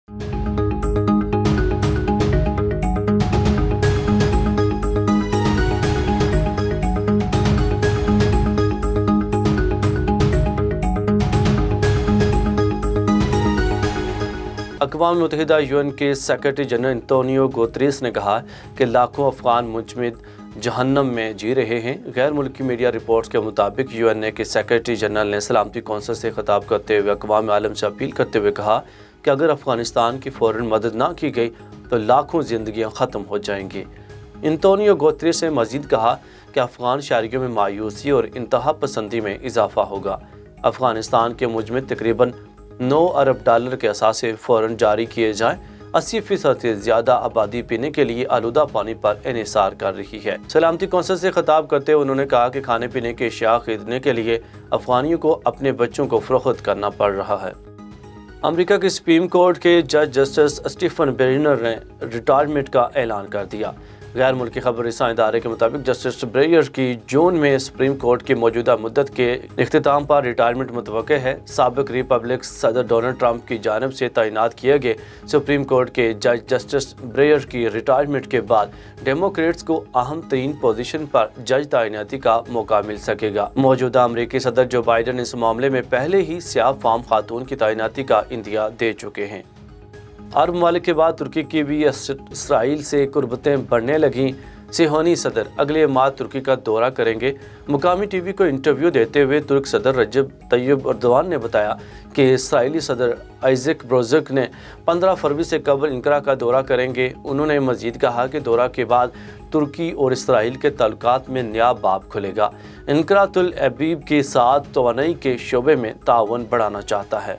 अक़वाम मुत्तहिदा UN के secretary general Antonio Guterres ने कहा कि लाखों अफगान मुजमिद जहन्नम में जी रहे हैं। गैर मुल्की मीडिया रिपोर्ट्स के मुताबिक यूएन के सेक्रेटरी जनरल ने सलामती कौंसिल से खिताब करते हुए अक़वाम आलम से अपील करते हुए कहा कि अगर अफ़गानिस्तान की फ़ौरन मदद ना की गई तो लाखों जिंदगियाँ ख़त्म हो जाएंगी। एंटोनियो गुतेरेस ने मज़ीद कहा कि अफ़गान शहरियों में मायूसी और इंतहा पसंदी में इजाफ़ा होगा। अफ़गानिस्तान के मुजमिद तकरीबन 9 अरब डॉलर के असासे फ़ौरन जारी किए जाएँ। 80% से ज़्यादा आबादी पीने के लिए आलूदा पानी पर इन्हिसार कर रही है। सलामती कौंसिल से खिताब करते हुए उन्होंने कहा कि खाने पीने के अशिया खरीदने के लिए अफ़गानियों को अपने बच्चों को फ़रोख्त करना पड़ रहा है। अमेरिका के सुप्रीम कोर्ट के जज जस्टिस स्टीफन ब्रेयर ने रिटायरमेंट का ऐलान कर दिया। गैर मुल्की खबर रसां इदारे के मुताबिक जस्टिस ब्रेयर की जून में सुप्रीम कोर्ट की मौजूदा मुद्दत के इख्तिताम पर रिटायरमेंट मुतवक्किल है। साबिक रिपब्लिक सदर डोनाल्ड ट्रंप की जानिब से तैनात किए गए सुप्रीम कोर्ट के जज जस्टिस ब्रेयर की रिटायरमेंट के बाद डेमोक्रेट्स को अहम तरीन पोजीशन पर जज तैनाती का मौका मिल सकेगा। मौजूदा अमरीकी सदर जो बाइडन इस मामले में पहले ही सियाह फाम खातून की तैनाती का इंदिया दे चुके हैं। अरब ममालिक के बाद तुर्की की भी इसराइल से कुर्बतें बढ़ने लगीं। सिहोनी सदर अगले माह तुर्की का दौरा करेंगे। मुकामी टीवी को इंटरव्यू देते हुए तुर्क सदर रजब तय्यब एर्दोगान ने बताया कि इसराइली सदर आइजक हेर्ज़ोग ने 15 फरवरी से कबल इनकरा का दौरा करेंगे। उन्होंने मजीद कहा कि दौरा के बाद तुर्की और इसराइल के ताल्लुकात में नया बाब खुलेगा। इनकरा तुल अबीब के साथ तवानाई के शोबे में ताउन बढ़ाना चाहता है।